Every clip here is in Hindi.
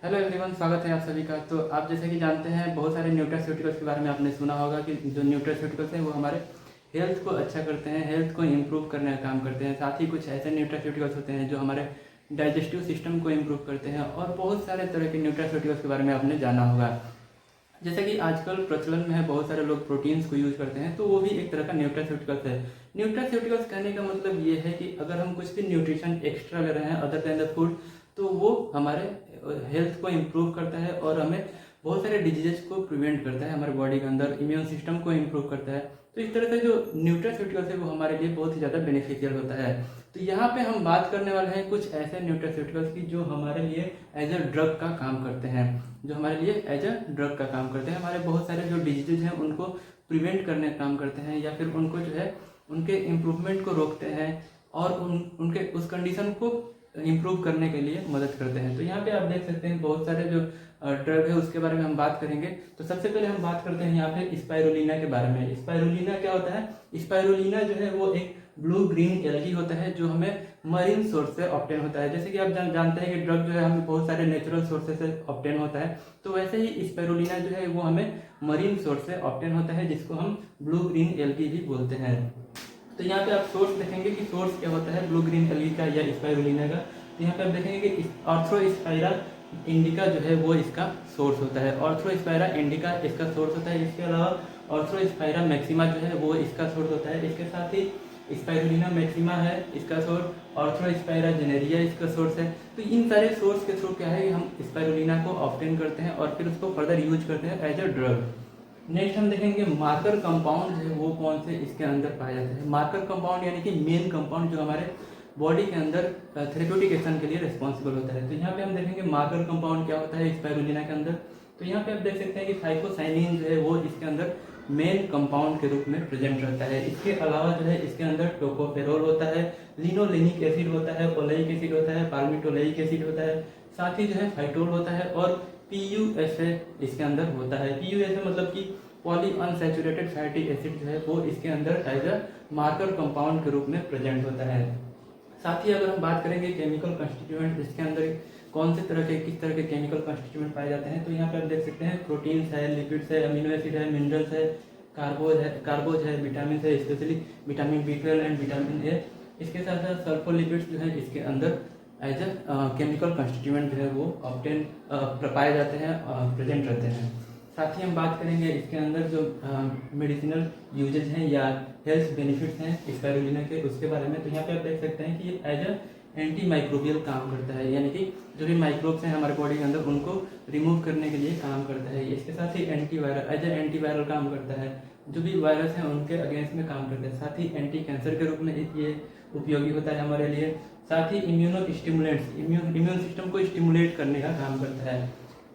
हेलो एवरीवन, स्वागत है आप सभी का। तो आप जैसे कि जानते हैं, बहुत सारे न्यूट्रास्यूटिकल्स के बारे में आपने सुना होगा कि जो न्यूट्रास्यूटिकल्स हैं वो हमारे हेल्थ को अच्छा करते हैं, हेल्थ को इम्प्रूव करने का काम करते हैं। साथ ही कुछ ऐसे न्यूट्रास्यूटिकल्स होते हैं जो हमारे डाइजेस्टिव सिस्टम को इम्प्रूव करते हैं, और बहुत सारे तरह के न्यूट्रास्यूटिकल्स के बारे में आपने जाना होगा। जैसे कि आजकल प्रचलन में है, बहुत सारे लोग प्रोटीन्स को यूज करते हैं, तो वो भी एक तरह का न्यूट्रास्यूटिकल्स है। न्यूट्रास्यूटिकल्स कहने का मतलब ये है कि अगर हम कुछ भी न्यूट्रिशन एक्स्ट्रा ले रहे हैं अदर देन द फूड, तो वो हमारे हेल्थ को इम्प्रूव करता है और हमें बहुत सारे डिजीजेस को प्रिवेंट करता है, हमारे बॉडी के अंदर इम्यून सिस्टम को इम्प्रूव करता है। तो इस तरह से जो न्यूट्रास्यूटिकल्स है वो हमारे लिए बहुत ही ज़्यादा बेनिफिशियल होता है। तो यहाँ पे हम बात करने वाले हैं कुछ ऐसे न्यूट्रास्यूटिकल्स की जो हमारे लिए एज अ ड्रग का काम करते हैं, जो हमारे लिए एज अ ड्रग का काम करते हैं। हमारे बहुत सारे जो डिजीजेज हैं उनको प्रिवेंट करने का काम करते हैं, या फिर उनको जो है उनके इम्प्रूवमेंट को रोकते हैं, और उनके उस कंडीशन को इम्प्रूव करने के लिए मदद करते हैं। तो यहाँ पे आप देख सकते हैं बहुत सारे जो ड्रग है उसके बारे में हम बात करेंगे। तो सबसे पहले हम बात करते हैं यहाँ पे स्पाइरुलिना के बारे में। स्पाइरुलिना क्या होता है? स्पाइरुलिना जो है वो एक ब्लू ग्रीन एल्गी होता है जो हमें मरीन सोर्स से ऑब्टेन होता है। जैसे कि आप जानते हैं कि ड्रग जो है हमें बहुत सारे नेचुरल सोर्सेज से ऑब्टेन होता है, तो वैसे ही स्पाइरुलिना जो है वो हमें मरीन सोर्स से ऑब्टेन होता है, जिसको हम ब्लू ग्रीन एल्गी भी बोलते हैं। तो यहाँ पे आप सोर्स देखेंगे कि सोर्स क्या होता है ब्लू ग्रीन एल्गी का या स्पाइरुलिना का। तो यहाँ पे आप देखेंगे कि ऑर्थ्रोस्पाइरा इंडिका जो है वो इसका सोर्स होता है। ऑर्थ्रोस्पाइरा इंडिका इसका सोर्स होता है। इसके अलावा ऑर्थ्रोस्पाइरा मैक्सिमा जो है वो इसका सोर्स होता है। इसके साथ ही स्पाइरुलिना मैक्सिमा है इसका सोर्स, ऑर्थ्रोस्पाइरा जेनेरिया इसका सोर्स है। तो इन सारे सोर्स के थ्रू क्या है, हम स्पाइरुलिना को ऑब्टेन करते हैं और फिर उसको फर्दर यूज करते हैं एज अ ड्रग। नेक्स्ट हम देखेंगे मार्कर कंपाउंड है वो कौन से इसके अंदर पाए जाते हैं। मार्कर कंपाउंड यानी कि मेन कंपाउंड जो हमारे बॉडी के अंदर थेरेप्यूटिक एक्शन के लिए रिस्पॉन्सिबल होता है। तो यहाँ पे हम देखेंगे मार्कर कंपाउंड क्या होता है स्पाइरुलिना के अंदर। तो यहाँ पे आप देख सकते हैं कि साइकोसाइनिन जो है वो इसके अंदर मेन कंपाउंड के रूप में प्रेजेंट रहता है। इसके अलावा जो है इसके अंदर टोकोफेरोल होता है, लिनोलेनिक एसिड होता है, ओलेइक एसिड होता है, पाल्मिटोलेइक एसिड होता है, साथ ही जो है फाइटोल होता है, और PUSA इसके अंदर होता है। PUSA मतलब कि पॉली अनसैचुरेटेड फैटी एसिड जो है वो इसके अंदर एज अ मार्कर कंपाउंड के रूप में प्रेजेंट होता है। साथ ही अगर हम बात करेंगे केमिकल कंस्टिट्यूएंट इसके अंदर कौन से तरह के किस तरह के केमिकल कंस्टिट्यूएंट पाए जाते हैं, तो यहाँ पे आप देख सकते हैं प्रोटीन्स है, लिपिड्स है, अमीनो एसिड है, मिनरल्स है, कार्बोज है, विटामिन है, specially vitamin B12 and vitamin A। इसके साथ साथ सल्फोलिपिड्स जो है इसके अंदर एज अ केमिकल कंस्टिट्यूएंट जो है वो ऑब्टेन पाए जाते हैं, प्रेजेंट रहते हैं। साथ ही हम बात करेंगे इसके अंदर जो मेडिसिनल यूजेज हैं या हेल्थ बेनिफिट्स हैं स्पाइरुलिना के, उसके बारे में। तो यहाँ पे आप देख सकते हैं कि ये एज अ एंटी माइक्रोबियल काम करता है, यानी कि जो भी माइक्रोब्स हैं हमारे बॉडी के अंदर उनको रिमूव करने के लिए काम करता है। इसके साथ ही एज अ एंटीवायरल काम करता है, जो भी वायरस हैं उनके अगेंस्ट में काम करता है। साथ ही एंटी कैंसर के रूप में ये उपयोगी होता है हमारे लिए। साथ ही इम्यूनो स्टिमुलेंट्स इम्यून सिस्टम को स्टिमुलेट करने का काम करता है।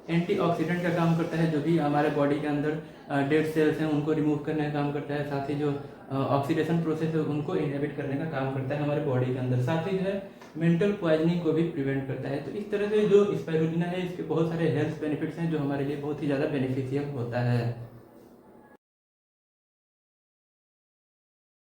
एंटीऑक्सीडेंट का काम करता है, जो भी हमारे बॉडी के अंदर डेड सेल्स हैं उनको रिमूव करने का काम करता है। साथ ही जो ऑक्सीडेशन प्रोसेस है उनको इनहिबिट करने का काम करता है हमारे बॉडी के अंदर। साथ ही जो है मेंटल पॉइजनिंग को भी प्रिवेंट करता है। तो इस तरह से जो स्पाइरुलिना है इसके बहुत सारे हेल्थ बेनिफिट्स हैं जो हमारे लिए बहुत ही ज़्यादा बेनिफिशियल होता है।